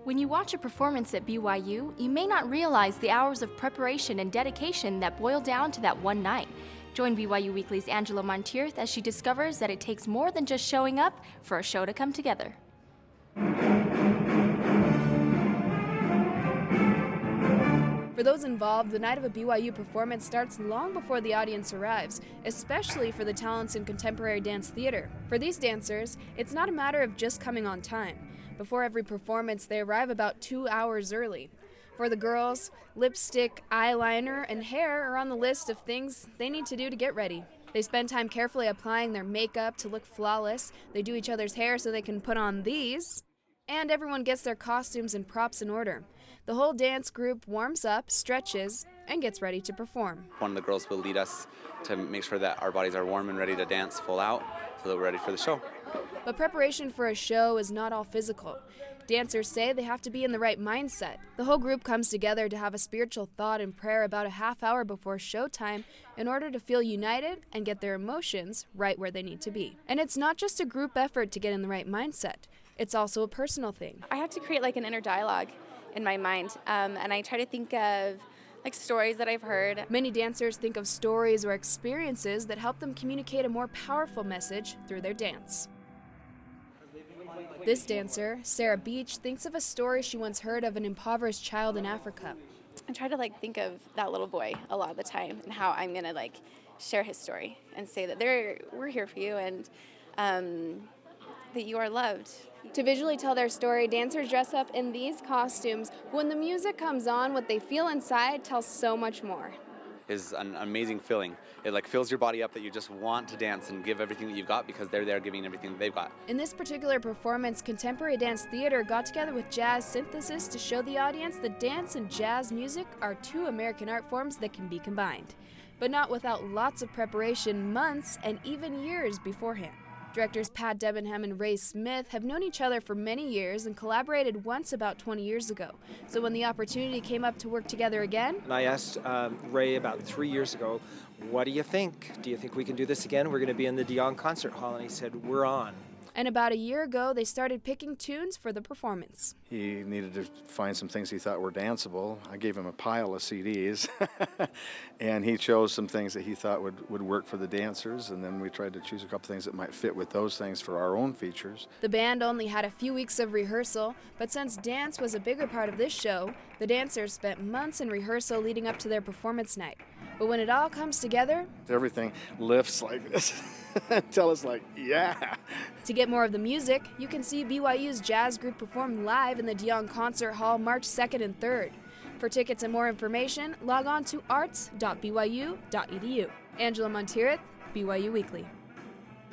When you watch a performance at BYU, you may not realize the hours of preparation and dedication that boil down to that one night. Join BYU Weekly's Angela Monteith as she discovers that it takes more than just showing up for a show to come together. For those involved, the night of a BYU performance starts long before the audience arrives, especially for the talents in contemporary dance theater. For these dancers, it's not a matter of just coming on time. Before every performance, they arrive about 2 hours early. For the girls, lipstick, eyeliner, and hair are on the list of things they need to do to get ready. They spend time carefully applying their makeup to look flawless. They do each other's hair so they can put on these. And everyone gets their costumes and props in order. The whole dance group warms up, stretches, and gets ready to perform. One of the girls will lead us to make sure that our bodies are warm and ready to dance full out so that we're ready for the show. But preparation for a show is not all physical. Dancers say they have to be in the right mindset. The whole group comes together to have a spiritual thought and prayer about a half hour before showtime in order to feel united and get their emotions right where they need to be. And it's not just a group effort to get in the right mindset. It's also a personal thing. I have to create like an inner dialogue in my mind, and I try to think of like stories that I've heard. Many dancers think of stories or experiences that help them communicate a more powerful message through their dance. This dancer, Sarah Beach, thinks of a story she once heard of an impoverished child in Africa. I try to like think of that little boy a lot of the time and how I'm gonna like share his story and say that we're here for you and that you are loved. To visually tell their story, dancers dress up in these costumes. When the music comes on, what they feel inside tells so much more. Is an amazing feeling. It like fills your body up that you just want to dance and give everything that you've got because they're there giving everything that they've got. In this particular performance, Contemporary Dance Theater got together with Jazz Synthesis to show the audience that dance and jazz music are two American art forms that can be combined, but not without lots of preparation, months and even years beforehand. Directors Pat Debenham and Ray Smith have known each other for many years and collaborated once about 20 years ago. So when the opportunity came up to work together again, and I asked Ray about 3 years ago, what do you think? Do you think we can do this again? We're going to be in the Dion Concert Hall. And he said, we're on. And about a year ago, they started picking tunes for the performance. He needed to find some things he thought were danceable. I gave him a pile of CDs, and he chose some things that he thought would work for the dancers, and then we tried to choose a couple things that might fit with those things for our own features. The band only had a few weeks of rehearsal, but since dance was a bigger part of this show, the dancers spent months in rehearsal leading up to their performance night. But when it all comes together, everything lifts like this until it's like, yeah. To get more of the music, you can see BYU's jazz group perform live in the Dion Concert Hall March 2nd and 3rd. For tickets and more information, log on to arts.byu.edu. Angela Monteith, BYU Weekly.